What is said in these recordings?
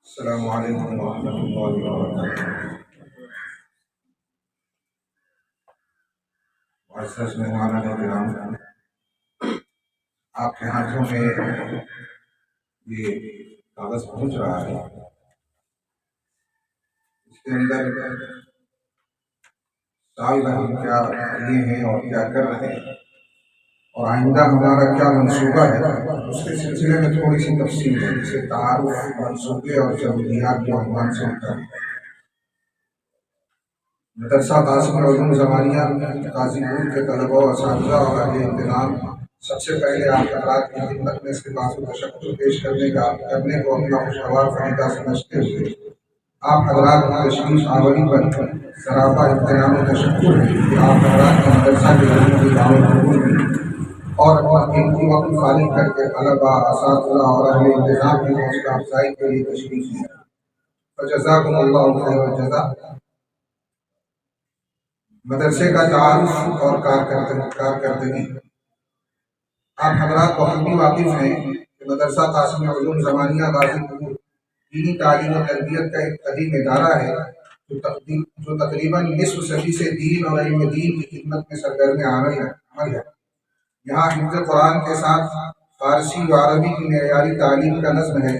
السلام علیکم ورحمۃ اللہ وبرکاتہ۔ معزز مہمان کرام، آپ کے ہاتھوں میں یہ کاغذ پہنچ رہا ہے۔ اس کے اندر سال بھر ہم کیا کیے ہیں اور کیا کر رہے ہیں اور آئندہ ہمارا کیا منصوبہ ہے، اس کے سلسلے میں تھوڑی سی تفصیل ہے، جسے تعارف، منصوبے اور ضروریات کے عنوان سے ہوتا ہے۔ مدرسہ قاسم علوم زمانیہ قاضی پور کے طلباء و اساتذہ اور اہل اہتمام، سب سے پہلے آپ حضرات کی خدمت میں استغاثہ و تشکر پیش کرنے کو اپنا خوشگوار فریضہ سمجھتے ہوئے آپ حضرات کی تشریف آوری پر سراپا احترام و تشکر ہے کہ آپ حضرات کا مدرسہ کے علم کی دعوت قبول کی اور قیمتی وقت خالی کر کے طلباء، اساتذہ اور اہل انتظام کی حوصلہ افزائی کے لیے تشریف لیا۔ فجزاکم اللہ خیر الجزا۔ مدرسے کا تعارف اور کارکردگی۔ آپ حضرات بہت ہی واقف ہیں کہ مدرسہ قاسم علوم زمانیہ غازی پور دینی تعلیم و تربیت کا ایک قدیم ادارہ ہے جو تقریباً نصف صدی سے دین اور علم دین کی خدمت میں سرگرم عمل ہے۔ یہاں حفظ قرآن کے ساتھ فارسی و عربی کی معیاری تعلیم کا نظم ہے۔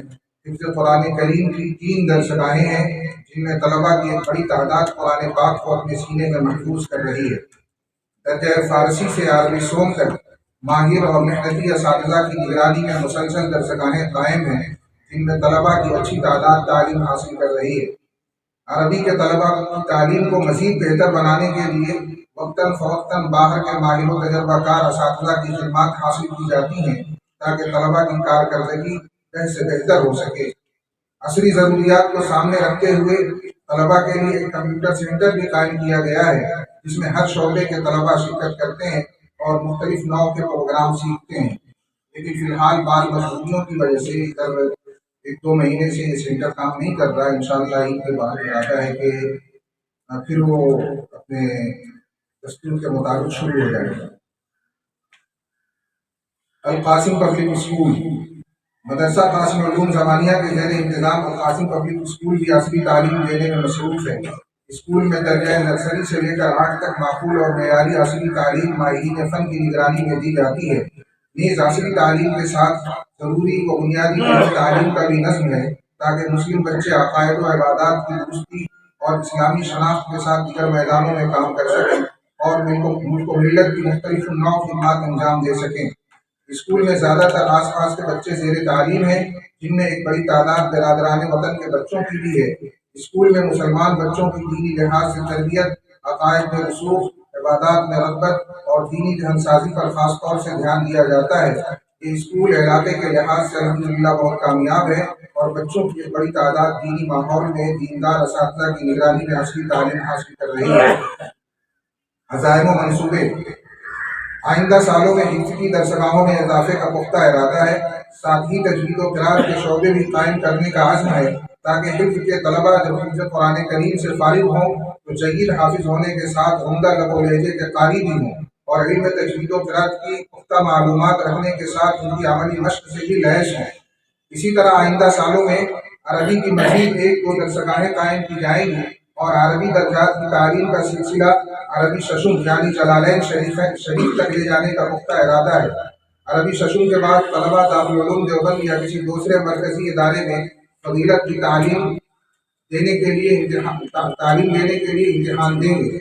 حفظ قرآن کریم کی 3 درسگاہیں ہیں جن میں طلباء کی ایک بڑی تعداد قرآن پاک کو اپنے سینے میں محفوظ کر رہی ہے۔ درجہ فارسی سے عربی سوم تک ماہر اور محنتی اساتذہ کی نگرانی میں مسلسل درسگاہیں قائم ہیں جن میں طلباء کی اچھی تعداد تعلیم حاصل کر رہی ہے۔ عربی کے طلباء کی تعلیم کو مزید بہتر بنانے کے لیے وقتاً فوقتاً باہر کے ماہر و تجربہ کار اساتذہ کی خدمات حاصل کی جاتی ہیں تاکہ طلباء کی کارکردگی سے بہتر ہو سکے۔ عصری ضروریات کو سامنے رکھتے ہوئے طلباء کے لیے ایک کمپیوٹر سینٹر بھی قائم کیا گیا ہے جس میں ہر شعبے کے طلباء شرکت کرتے ہیں اور مختلف نوع کے پروگرام سیکھتے ہیں، لیکن فی الحال بعض مجبوریوں کی وجہ سے ادھر 1-2 مہینے سے یہ سینٹر کام نہیں کر رہا ہے۔ انشاءاللہ عید کے بعد ارادہ ہے کہ پھر وہ اپنے دستور کے مطابق شروع ہو جائے گا۔ القاسم پبلک اسکول۔ مدرسہ قاسم علوم زمانیہ کے زیر انتظام القاسم پبلک اسکول بھی عصری تعلیم دینے میں مصروف ہے۔ اسکول میں درجہ نرسری سے لے کر 8 تک معقول اور معیاری عصری تعلیم ماہرین فن کی نگرانی میں دی جاتی ہے۔ نیز عصری تعلیم کے ساتھ ضروری و بنیادی علمی تعلیم کا بھی نظم ہے تاکہ مسلم بچے عقائد و عبادات کی درستی اور اسلامی شناخت کے ساتھ دیگر میدانوں میں کام کر سکیں اور ملک و ملت کی مختلف نوع خدمات انجام دے سکیں۔ اسکول میں زیادہ تر آس پاس کے بچے زیر تعلیم ہیں جن میں ایک بڑی تعداد برادران وطن کے بچوں کی بھی ہے۔ اسکول میں مسلمان بچوں کی دینی لحاظ سے تربیت، عقائد میں رسوخ، عبادات میں رغبت اور دینی ذہن سازی پر خاص طور سے دھیان دیا جاتا ہے۔ یہ اسکول علاقے کے لحاظ سے الحمدللہ بہت کامیاب ہے اور بچوں کی ایک بڑی تعداد دینی ماحول میں دیندار اساتذہ کی نگرانی میں عصری تعلیم حاصل کر رہی ہے۔ عزائم و منصوبے۔ آئندہ سالوں میں حفظ کی درسگاہوں میں اضافے کا پختہ ارادہ ہے، ساتھ ہی تجوید و قرأت کے شعبے بھی قائم کرنے کا عزم ہے تاکہ حفظ کے طلباء جب حفظ قرآن کریم سے فارغ ہوں تو جید حافظ ہونے کے ساتھ عمدہ لب و لہجے کے قاری بھی ہوں اور علم تجوید و قرأت کی پختہ معلومات رکھنے کے ساتھ ان کی عملی مشق سے بھی لیس ہوں۔ اسی طرح آئندہ سالوں میں عربی کی مزید 1-2 درسگاہیں قائم کی جائیں گی اور عربی درجات کی تعلیم کا سلسلہ عربی ششم یعنی جلالین شریف تک لے جانے کا پختہ ارادہ ہے۔ عربی ششم کے بعد طلباء دارالعلوم دیوبند یا کسی دوسرے مرکزی ادارے میں فضیلت کی تعلیم دینے کے لیے امتحان دیں گے۔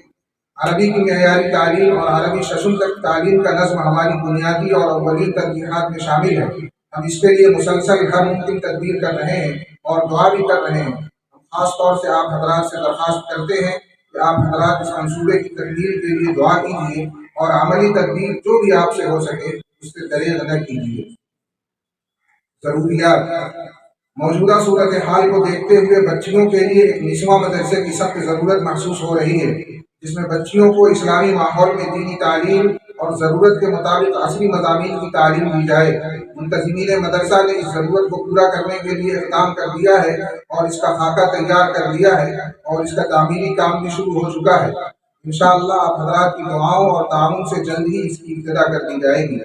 عربی کی معیاری تعلیم اور عربی ششم تک تعلیم کا نظم ہماری بنیادی اور اولین ترجیحات میں شامل ہے۔ ہم اس کے لیے مسلسل ہر ممکن تدبیر کر رہے ہیں اور دعا بھی کر رہے ہیں۔ ہم خاص طور سے آپ حضرات سے درخواست کرتے ہیں کہ آپ حضرات اس منصوبے کی تکمیل کے لیے دعا کیجیے اور عملی تدبیر جو بھی آپ سے ہو سکے اس سے دریغ نہ کیجیے۔ ضروریات۔ موجودہ صورتحال کو دیکھتے ہوئے بچیوں کے لیے ایک نسواں مدرسے کی سخت ضرورت محسوس ہو رہی ہے جس میں بچیوں کو اسلامی ماحول میں دینی تعلیم اور ضرورت کے مطابق عصری مضامین کی تعلیم دی جائے۔ منتظمین مدرسہ نے اس ضرورت کو پورا کرنے کے لیے اقدام کر دیا ہے اور اس کا خاکہ تیار کر دیا ہے اور اس کا تعمیری کام بھی شروع ہو چکا ہے۔ انشاءاللہ آپ حضرات کی دعاؤں اور تعاون سے جلد ہی اس کی ابتدا کر دی جائے گی۔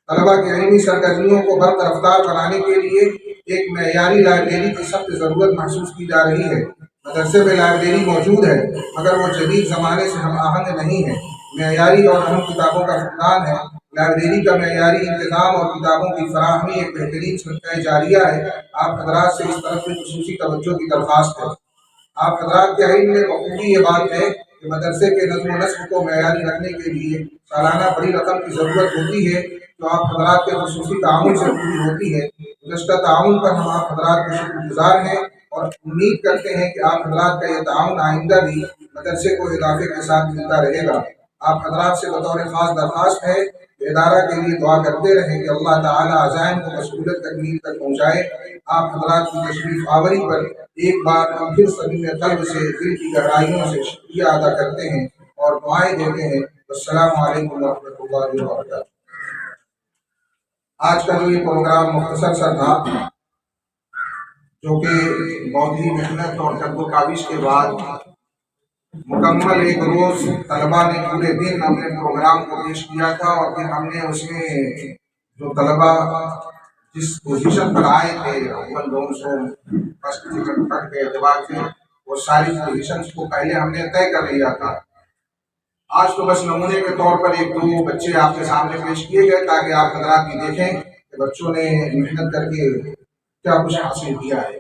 طلباء کی علمی سرگرمیوں کو برق رفتار بنانے کے لیے ایک معیاری لائبریری کی سخت ضرورت محسوس کی جا رہی ہے۔ مدرسے میں لائبریری موجود ہے مگر وہ جدید زمانے سے ہم آہنگ نہیں ہے، معیاری اور اہم کتابوں کا فقدان ہے۔ لائبریری کا معیاری انتظام اور کتابوں کی فراہمی ایک بہترین صدقہ جاریہ ہے۔ آپ حضرات سے اس طرف کی خصوصی توجہ کی درخواست ہے۔ آپ حضرات کے علم میں بخوبی یہ بات ہے کہ مدرسے کے نظم و نسق کو معیاری رکھنے کے لیے سالانہ بڑی رقم کی ضرورت ہوتی ہے جو آپ حضرات کے خصوصی تعاون سے پوری ہوتی ہے۔ گزشتہ تعاون پر ہم آپ حضرات کے شکر گزار ہیں اور امید کرتے ہیں کہ آپ حضرات کا یہ تعاون آئندہ بھی مدرسے کو اضافے کے ساتھ ملتا رہے گا۔ آپ حضرات سے بطور خاص درخواست ہے کہ ادارہ کے لیے دعا کرتے رہیں کہ اللہ تعالیٰ عزائم کو مشغولیت تکمیل تک پہنچائے۔ آپ حضرات کی تشریف آوری پر ایک بار ہم پھر صمیم قلب سے دل کی گہرائیوں سے شکریہ ادا کرتے ہیں اور دعائیں دیتے ہیں۔ السلام علیکم ورحمۃ اللہ وبرکاتہ۔ آج کا جو یہ پروگرام مختصر سا تھا، جو کہ بہت ہی محنت اور جد و کاوش کے بعد مکمل ایک روز طلباء نے پورے دن اپنے پروگرام کو پیش کیا تھا، اور پھر ہم نے اس میں جو طلباء جس پوزیشن پر آئے تھے اول دوم فرسٹ پوزیشن تک کے اعتبار سے وہ ساری پوزیشنز کو پہلے ہم نے طے کر لیا تھا۔ آج تو بس نمونے کے طور پر ایک دو بچے آپ کے سامنے پیش کیے گئے تاکہ آپ حضرات بھی دیکھیں کہ بچوں نے محنت کر کے کیا کچھ حاصل کیا ہے۔